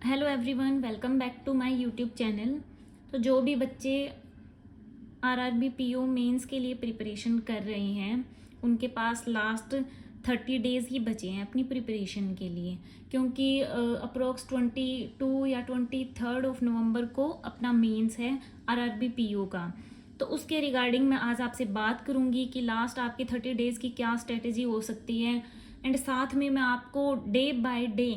Hello everyone, welcome back to my YouTube channel. तो जो भी बच्चे आरआरबी पीओ मेंस के लिए प्रिपरेशन कर रहे हैं उनके पास लास्ट 30 डेज़ ही बचे हैं अपनी प्रिपरेशन के लिए, क्योंकि अप्रोक्स 22 या 23 ऑफ नवंबर को अपना मेंस है आरआरबी पीओ का। तो उसके रिगार्डिंग मैं आज आपसे बात करूंगी कि लास्ट आपके 30 डेज़ की क्या स्ट्रेटेजी हो सकती है, एंड साथ में मैं आपको डे बाय डे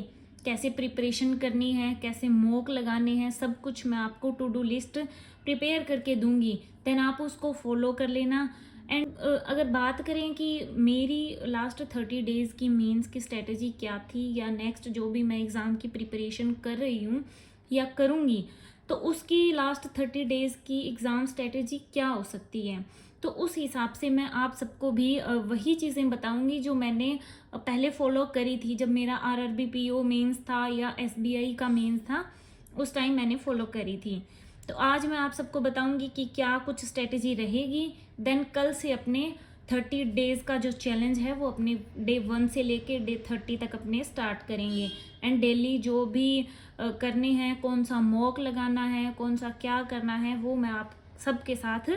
कैसे प्रिपरेशन करनी है, कैसे मॉक लगाने हैं, सब कुछ मैं आपको टू डू लिस्ट प्रिपेयर करके दूंगी। देन आप उसको फॉलो कर लेना। एंड अगर बात करें कि मेरी लास्ट 30 डेज़ की मेंस की स्ट्रेटजी क्या थी, या नेक्स्ट जो भी मैं एग्ज़ाम की प्रिपरेशन कर रही हूँ या करूँगी, तो उसकी लास्ट 30 डेज़ की एग्ज़ाम स्ट्रेटजी क्या हो सकती है, तो उस हिसाब से मैं आप सबको भी वही चीज़ें बताऊंगी जो मैंने पहले फॉलो करी थी जब मेरा आरआरबी पीओ मेंस था या एसबीआई का मेंस था, उस टाइम मैंने फॉलो करी थी। तो आज मैं आप सबको बताऊंगी कि क्या कुछ स्ट्रेटजी रहेगी। देन कल से अपने 30 डेज़ का जो चैलेंज है वो अपने डे 1 से लेके डे 30 तक अपने स्टार्ट करेंगे। एंड डेली जो भी करने हैं, कौन सा मॉक लगाना है, कौन सा क्या करना है, वो मैं आप सबके साथ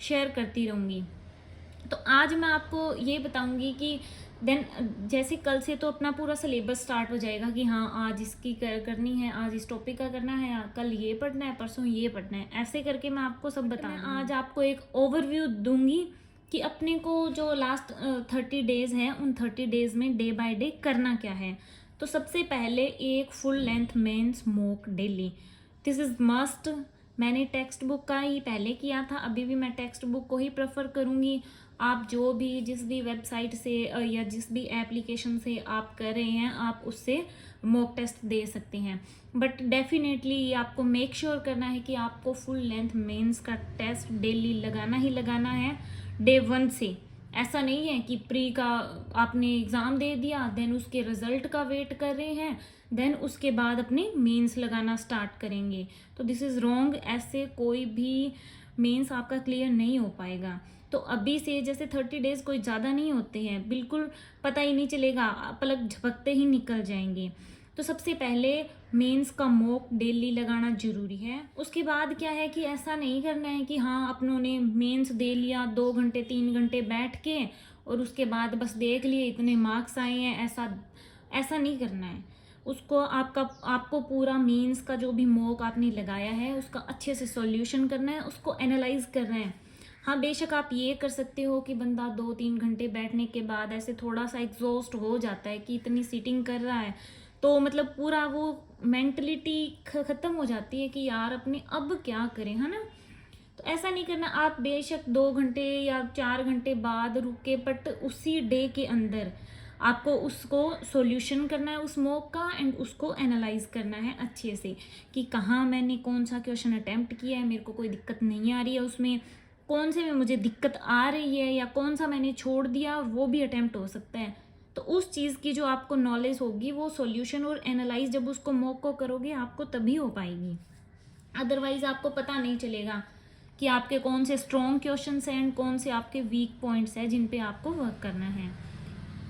शेयर करती रहूँगी। तो आज मैं आपको ये बताऊंगी कि देन जैसे कल से तो अपना पूरा सिलेबस स्टार्ट हो जाएगा कि हाँ आज इसकी करनी है, आज इस टॉपिक का करना है, कल ये पढ़ना है, परसों ये पढ़ना है, ऐसे करके मैं आपको सब बताऊंगी। आज आपको एक ओवरव्यू दूंगी कि अपने को जो लास्ट 30 डेज़ हैं उन 30 डेज़ में डे बाय डे करना क्या है। तो सबसे पहले एक full length mains mock daily, this is must. मैंने टेक्स्ट बुक का ही पहले किया था, अभी भी मैं टेक्स्ट बुक को ही प्रेफर करूँगी। आप जो भी जिस भी वेबसाइट से या जिस भी एप्लीकेशन से आप कर रहे हैं आप उससे मॉक टेस्ट दे सकते हैं, बट डेफिनेटली आपको मेक श्योर करना है कि आपको फुल लेंथ मेंस का टेस्ट डेली लगाना ही लगाना है डे 1 से। ऐसा नहीं है कि प्री का आपने एग्ज़ाम दे दिया देन उसके रिजल्ट का वेट कर रहे हैं देन उसके बाद अपने मेंस लगाना स्टार्ट करेंगे, तो दिस इज़ रॉन्ग। ऐसे कोई भी मेंस आपका क्लियर नहीं हो पाएगा। तो अभी से जैसे 30 डेज़ कोई ज़्यादा नहीं होते हैं, बिल्कुल पता ही नहीं चलेगा, पलक झपकते ही निकल जाएंगे। तो सबसे पहले मेंस का मॉक डेली लगाना ज़रूरी है। उसके बाद क्या है कि ऐसा नहीं करना है कि हाँ अपनों ने मेंस दे लिया 2 घंटे 3 घंटे बैठ के और उसके बाद बस देख लिए इतने मार्क्स आए हैं, ऐसा ऐसा नहीं करना है। उसको आपको पूरा मेंस का जो भी मॉक आपने लगाया है उसका अच्छे से सॉल्यूशन करना है, उसको एनालाइज करना है। हाँ बेशक आप ये कर सकते हो कि बंदा 2-3 घंटे बैठने के बाद ऐसे थोड़ा सा एग्जॉस्ट हो जाता है कि इतनी सीटिंग कर रहा है, तो मतलब पूरा वो मेंटलिटी ख़त्म हो जाती है कि यार अपने अब क्या करें, है ना। तो ऐसा नहीं करना। आप बेशक 2 घंटे या 4 घंटे बाद रुके, बट उसी डे के अंदर आपको उसको सॉल्यूशन करना है उस मॉक का, एंड उसको एनालाइज करना है अच्छे से कि कहाँ मैंने कौन सा क्वेश्चन अटेम्प्ट किया है, मेरे को कोई दिक्कत नहीं आ रही है उसमें, कौन से में मुझे दिक्कत आ रही है, या कौन सा मैंने छोड़ दिया, वो भी अटेम्प्ट हो सकता है। तो उस चीज़ की जो आपको नॉलेज होगी वो सॉल्यूशन और एनालाइज जब उसको मॉक को करोगे आपको तभी हो पाएगी, अदरवाइज आपको पता नहीं चलेगा कि आपके कौन से स्ट्रॉन्ग क्वेश्चंस हैं एंड कौन से आपके वीक पॉइंट्स हैं जिन पे आपको वर्क करना है।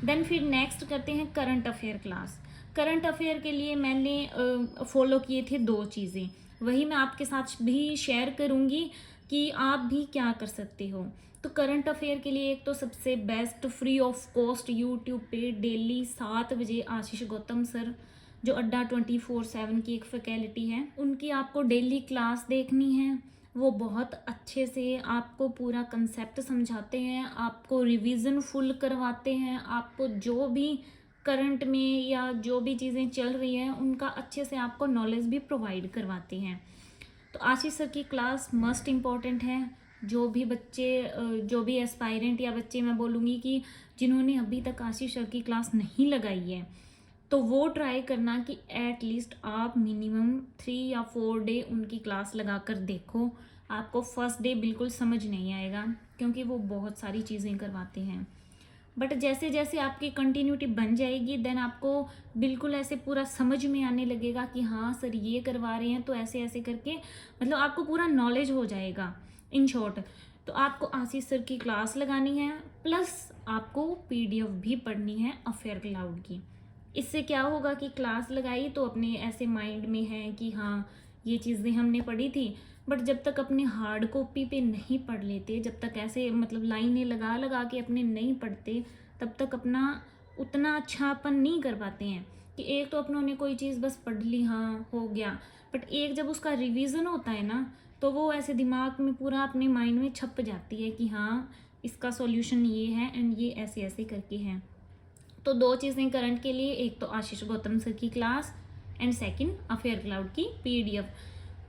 देन फिर नेक्स्ट करते हैं current affair class. Current affair के लिए मैंने फॉलो किए थे 2 चीज़ें, वही मैं आपके साथ भी शेयर करूँगी कि आप भी क्या कर सकते हो। तो करंट अफेयर के लिए एक तो सबसे best free of cost YouTube पे डेली 7 बजे आशीष गौतम सर जो अड्डा 24/7 की एक फैकल्टी है उनकी आपको डेली क्लास देखनी है। वो बहुत अच्छे से आपको पूरा कंसेप्ट समझाते हैं, आपको रिवीजन फुल करवाते हैं, आपको जो भी करंट में या जो भी चीज़ें चल रही हैं उनका अच्छे से आपको नॉलेज भी प्रोवाइड करवाते हैं। तो आशीष सर की क्लास मस्ट इम्पॉर्टेंट है। जो भी बच्चे जो भी एस्पायरेंट या बच्चे मैं बोलूँगी कि जिन्होंने अभी तक आशीष सर की क्लास नहीं लगाई है, तो वो ट्राई करना कि एट लीस्ट आप मिनिमम 3 या 4 डे उनकी क्लास लगा कर देखो। आपको फर्स्ट डे बिल्कुल समझ नहीं आएगा क्योंकि वो बहुत सारी चीज़ें करवाते हैं, बट जैसे जैसे आपकी कंटिन्यूटी बन जाएगी देन आपको बिल्कुल ऐसे पूरा समझ में आने लगेगा कि हाँ सर ये करवा रहे हैं, तो ऐसे ऐसे करके मतलब आपको पूरा नॉलेज हो जाएगा इन शॉर्ट। तो आपको आशीष सर की क्लास लगानी है, प्लस आपको पीडीएफ भी पढ़नी है अफेयर क्लाउड की। इससे क्या होगा कि क्लास लगाई तो अपने ऐसे माइंड में है कि हाँ ये चीज़ें हमने पढ़ी थी, बट जब तक अपने हार्ड कॉपी पे नहीं पढ़ लेते, जब तक ऐसे मतलब लाइनें लगा लगा के अपने नहीं पढ़ते, तब तक अपना उतना अच्छापन नहीं कर पाते हैं। कि एक तो अपनों ने कोई चीज़ बस पढ़ ली, हाँ हो गया, बट एक जब उसका रिवीजन होता है ना, तो वो ऐसे दिमाग में पूरा अपने माइंड में छप जाती है कि हाँ इसका सॉल्यूशन ये है एंड ये ऐसे ऐसे करके है। तो दो चीज़ें करंट के लिए, एक तो आशीष गौतम सर की class and second affair cloud की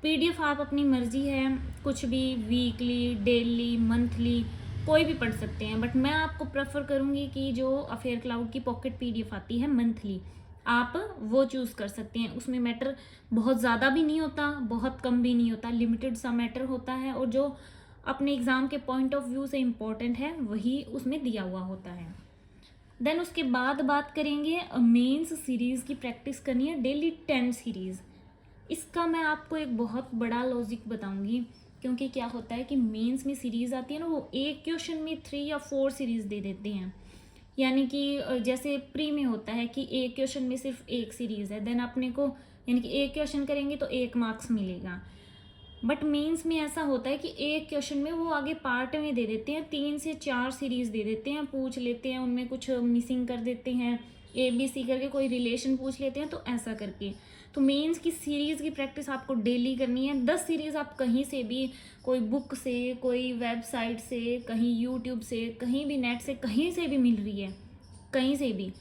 पीडीएफ आप अपनी मर्जी है कुछ भी वीकली, डेली, मंथली कोई भी पढ़ सकते हैं, बट मैं आपको प्रेफर करूँगी कि जो अफेयर क्लाउड की पॉकेट पीडीएफ आती है मंथली, आप वो चूज़ कर सकते हैं। उसमें मैटर बहुत ज़्यादा भी नहीं होता, बहुत कम भी नहीं होता, लिमिटेड सा मैटर होता है, और जो अपने एग्ज़ाम के पॉइंट ऑफ व्यू से इम्पोर्टेंट है वही उसमें दिया हुआ होता है। देन उसके बाद बात करेंगे मेंस सीरीज़ की प्रैक्टिस करनी है, डेली 10 सीरीज़। इसका मैं आपको एक बहुत बड़ा लॉजिक बताऊंगी, क्योंकि क्या होता है कि मेंस में सीरीज़ आती है ना, वो एक क्वेश्चन में 3 या 4 सीरीज़ दे देते हैं। यानी कि जैसे प्री में होता है कि एक क्वेश्चन में सिर्फ एक सीरीज़ है, देन अपने को यानी कि एक क्वेश्चन करेंगे तो 1 मार्क्स मिलेगा। बट मेंस में ऐसा होता है कि एक क्वेश्चन में वो आगे पार्ट में दे देते हैं, 3 से 4 सीरीज़ दे देते हैं, पूछ लेते हैं, उनमें कुछ मिसिंग कर देते हैं, ABC करके कोई रिलेशन पूछ लेते हैं, तो ऐसा करके। तो मेंस की सीरीज़ की प्रैक्टिस आपको डेली करनी है। 10 सीरीज़ आप कहीं से भी, कोई बुक से, कोई वेबसाइट से, कहीं यूट्यूब से, कहीं भी नेट से, कहीं से भी मिल रही है, कहीं से भी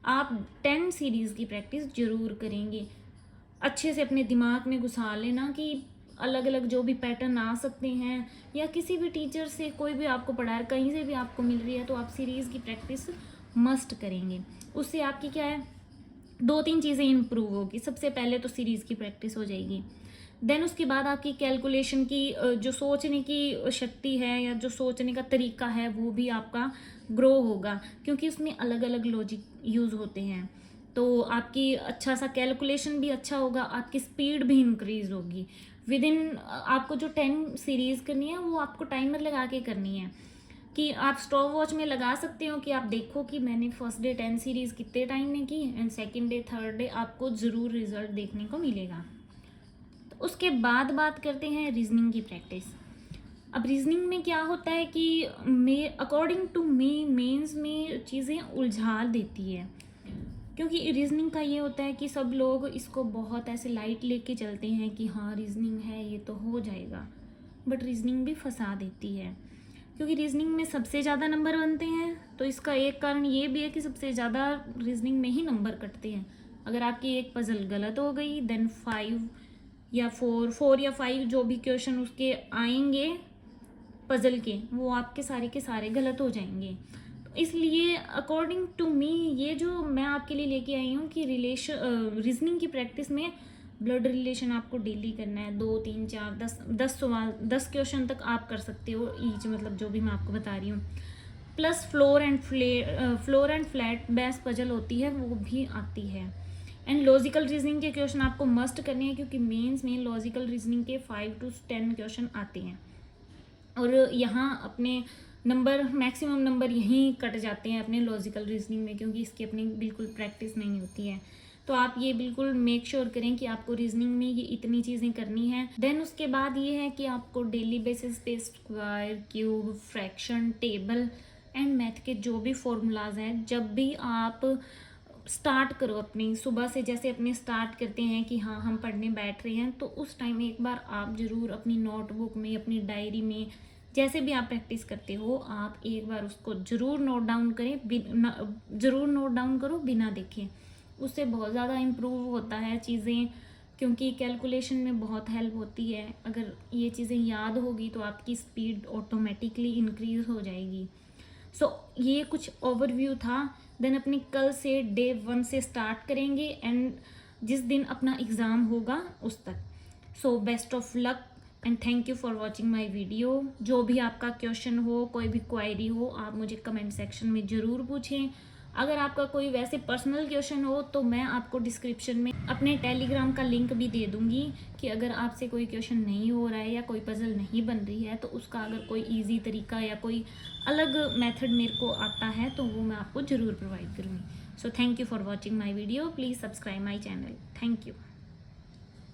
आप 10 सीरीज़ की प्रैक्टिस ज़रूर करेंगे। अच्छे से अपने दिमाग में घुसा लेना कि अलग अलग जो भी पैटर्न आ सकते हैं, या किसी भी टीचर से कोई भी आपको पढ़ा है, कहीं से भी आपको मिल रही है, तो आप सीरीज़ की प्रैक्टिस मस्ट करेंगे। उससे आपकी क्या है, 2-3 चीज़ें इम्प्रूव होगी। सबसे पहले तो सीरीज़ की प्रैक्टिस हो जाएगी, देन उसके बाद आपकी कैलकुलेशन की जो सोचने की शक्ति है या जो सोचने का तरीका है वो भी आपका ग्रो होगा, क्योंकि उसमें अलग अलग लॉजिक यूज़ होते हैं। तो आपकी अच्छा सा कैलकुलेशन भी अच्छा होगा, आपकी स्पीड भी इंक्रीज होगी। विद इन आपको जो 10 सीरीज़ करनी है वो आपको टाइमर लगा के करनी है, कि आप स्टॉप वॉच में लगा सकते हो कि आप देखो कि मैंने फर्स्ट डे 10 सीरीज़ कितने टाइम में की, and second day, third day आपको ज़रूर रिजल्ट देखने को मिलेगा। तो उसके बाद बात करते हैं रीजनिंग की प्रैक्टिस। अब रीजनिंग में क्या होता है कि अकॉर्डिंग टू मी मेंस में चीज़ें उलझा देती है, क्योंकि रीजनिंग का ये होता है कि सब लोग इसको बहुत ऐसे लाइट लेके चलते हैं कि हाँ रीजनिंग है ये तो हो जाएगा, बट रीजनिंग भी फंसा देती है, क्योंकि रीजनिंग में सबसे ज़्यादा नंबर बनते हैं। तो इसका एक कारण ये भी है कि सबसे ज़्यादा रीजनिंग में ही नंबर कटते हैं। अगर आपकी एक पजल गलत हो गई, देन 5 या 4 या 5 जो भी क्वेश्चन उसके आएंगे पजल के, वो आपके सारे के सारे गलत हो जाएंगे। तो इसलिए अकॉर्डिंग टू मी ये जो मैं आपके लिए लेके आई हूँ कि रीजनिंग की प्रैक्टिस में ब्लड रिलेशन आपको डेली करना है। 2 3 4 10 सवाल, 10 क्वेश्चन तक आप कर सकते हो ईच, मतलब जो भी मैं आपको बता रही हूँ। Plus floor and flat base puzzle होती है वो भी आती है। एंड लॉजिकल रीजनिंग के क्वेश्चन आपको मस्ट करने हैं, क्योंकि मेंस में लॉजिकल रीजनिंग के 5 to 10 क्वेश्चन आते हैं, और यहाँ अपने नंबर मैक्सिमम नंबर यहीं कट जाते हैं अपने लॉजिकल रीजनिंग में, क्योंकि इसकी अपनी बिल्कुल प्रैक्टिस नहीं होती है। तो आप ये बिल्कुल मेक श्योर करें कि आपको रीजनिंग में ये इतनी चीज़ें करनी है। देन उसके बाद ये है कि आपको डेली बेसिस पे square, cube, fraction, table and math के जो भी फॉर्मूलाज हैं, जब भी आप स्टार्ट करो अपनी सुबह से, जैसे अपने स्टार्ट करते हैं कि हाँ हम पढ़ने बैठ रहे हैं, तो उस टाइम एक बार आप ज़रूर अपनी नोटबुक में, अपनी डायरी में, जैसे भी आप प्रैक्टिस करते हो, आप एक बार उसको ज़रूर नोट डाउन करें, ज़रूर नोट डाउन करो बिना देखे। उससे बहुत ज़्यादा इम्प्रूव होता है चीज़ें, क्योंकि कैलकुलेशन में बहुत हेल्प होती है। अगर ये चीज़ें याद होगी तो आपकी स्पीड ऑटोमेटिकली इंक्रीज हो जाएगी। सो ये कुछ ओवरव्यू था। देन अपने कल से डे 1 से स्टार्ट करेंगे, एंड जिस दिन अपना एग्ज़ाम होगा उस तक। So best of luck and thank you for watching my video. जो भी आपका क्वेश्चन हो, कोई भी क्वायरी हो, आप मुझे कमेंट सेक्शन में ज़रूर पूछें। अगर आपका कोई वैसे पर्सनल क्वेश्चन हो तो मैं आपको डिस्क्रिप्शन में अपने टेलीग्राम का लिंक भी दे दूंगी, कि अगर आपसे कोई क्वेश्चन नहीं हो रहा है या कोई पजल नहीं बन रही है, तो उसका अगर कोई इजी तरीका या कोई अलग मेथड मेरे को आता है तो वो मैं आपको ज़रूर प्रोवाइड करूँगी। So thank you for watching my video. Please subscribe my channel. Thank you.